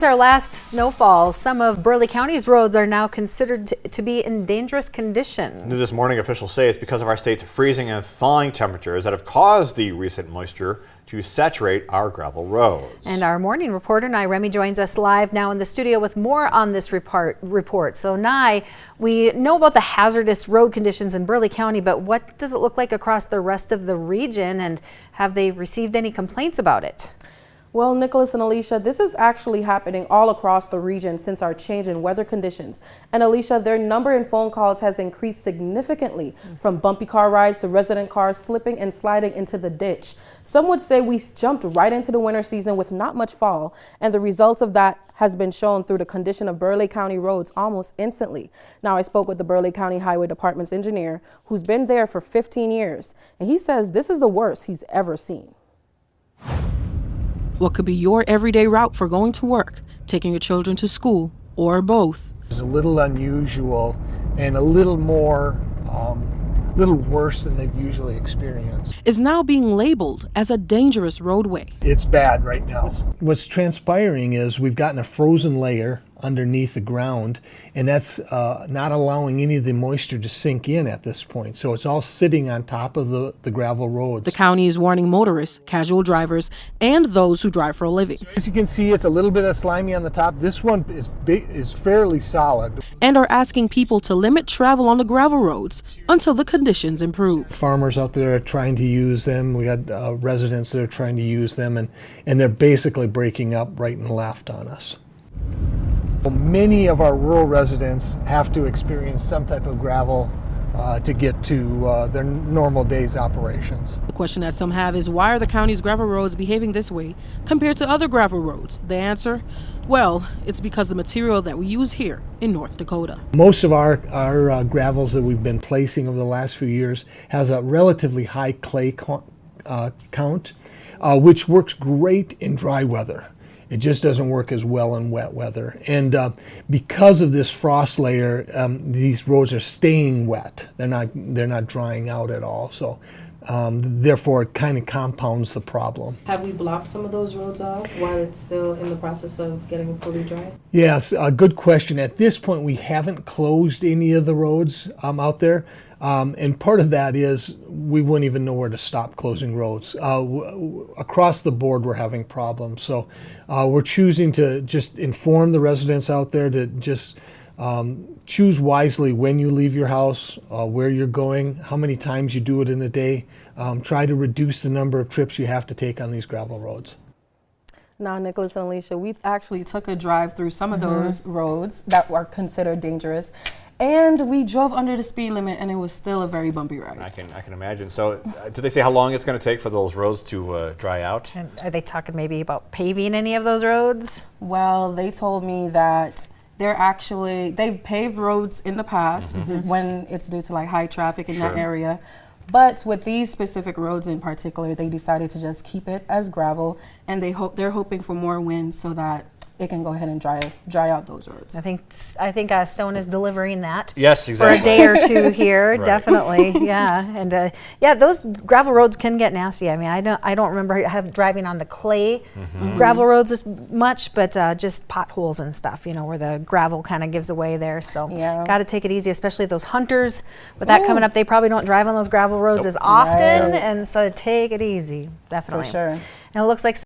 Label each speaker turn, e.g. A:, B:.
A: Our last snowfall, some of Burleigh County's roads are now considered to be in dangerous condition.
B: This morning, officials say it's because of our state's freezing and thawing temperatures that have caused the recent moisture to saturate our gravel roads.
A: And our morning reporter, Nye Remy, joins us live now in the studio with more on this report. So, Nye, we know about the hazardous road conditions in Burleigh County, but what does it look like across the rest of the region, and have they received any complaints about it?
C: Well, Nicholas and Alicia, this is actually happening all across the region since our change in weather conditions. And Alicia, their number in phone calls has increased significantly, from bumpy car rides to resident cars slipping and sliding into the ditch. Some would say we jumped right into the winter season with not much fall, and the results of that has been shown through the condition of Burleigh County roads almost instantly. Now, I spoke with the Burleigh County Highway Department's engineer, who's been there for 15 years, and he says this is the worst he's ever seen.
D: What could be your everyday route for going to work, taking your children to school, or both?
E: It's a little unusual and a little more, little worse than they've usually experienced.
D: Is now being labeled as a dangerous roadway.
E: It's bad right now. What's transpiring is we've gotten a frozen layer underneath the ground, and that's not allowing any of the moisture to sink in at this point. So it's all sitting on top of the gravel roads.
D: The county is warning motorists, casual drivers, and those who drive for a living.
E: As you can see, it's a little bit of slimy on the top. This one is fairly solid.
D: And are asking people to limit travel on the gravel roads until the conditions improve.
E: Farmers out there are trying to use them. We got residents that are trying to use them, and they're basically breaking up right and left on us. Many of our rural residents have to experience some type of gravel to get to their normal day's operations.
D: The question that some have is, why are the county's gravel roads behaving this way compared to other gravel roads? The answer? Well, it's because the material that we use here in North Dakota.
E: Most of our gravels that we've been placing over the last few years has a relatively high clay count, which works great in dry weather. It just doesn't work as well in wet weather. And because of this frost layer, these roads are staying wet. They're not drying out at all. So therefore, it kind of compounds the problem.
C: Have we blocked some of those roads off while it's still in the process of getting fully dry?
E: Yes, a good question. At this point, we haven't closed any of the roads out there. And part of that is we wouldn't even know where to stop closing roads. Across the board, we're having problems. So we're choosing to just inform the residents out there to just choose wisely when you leave your house, where you're going, how many times you do it in a day. Try to reduce the number of trips you have to take on these gravel roads.
C: Now, Nicholas and Alicia, we actually took a drive through some of those roads that were considered dangerous. And we drove under the speed limit, and it was still a very bumpy ride.
B: I can imagine. So did they say how long it's going to take for those roads to dry out?
A: And are they talking maybe about paving any of those roads?
C: Well, they told me that they've paved roads in the past when it's due to like high traffic in that area. But with these specific roads in particular, they decided to just keep it as gravel, and they're hoping for more wind so that it can go ahead and dry out those roads.
A: I think Stone is delivering that.
B: Yes, exactly.
A: For a day or two here,
B: Right.
A: definitely. Yeah, and yeah, those gravel roads can get nasty. I mean, I don't remember driving on the clay gravel roads as much, but just potholes and stuff. You know, where the gravel kind of gives away there. So got to take it easy, especially those hunters. With that coming up, they probably don't drive on those gravel roads as often, and so take it easy, definitely.
C: For sure.
A: And it looks like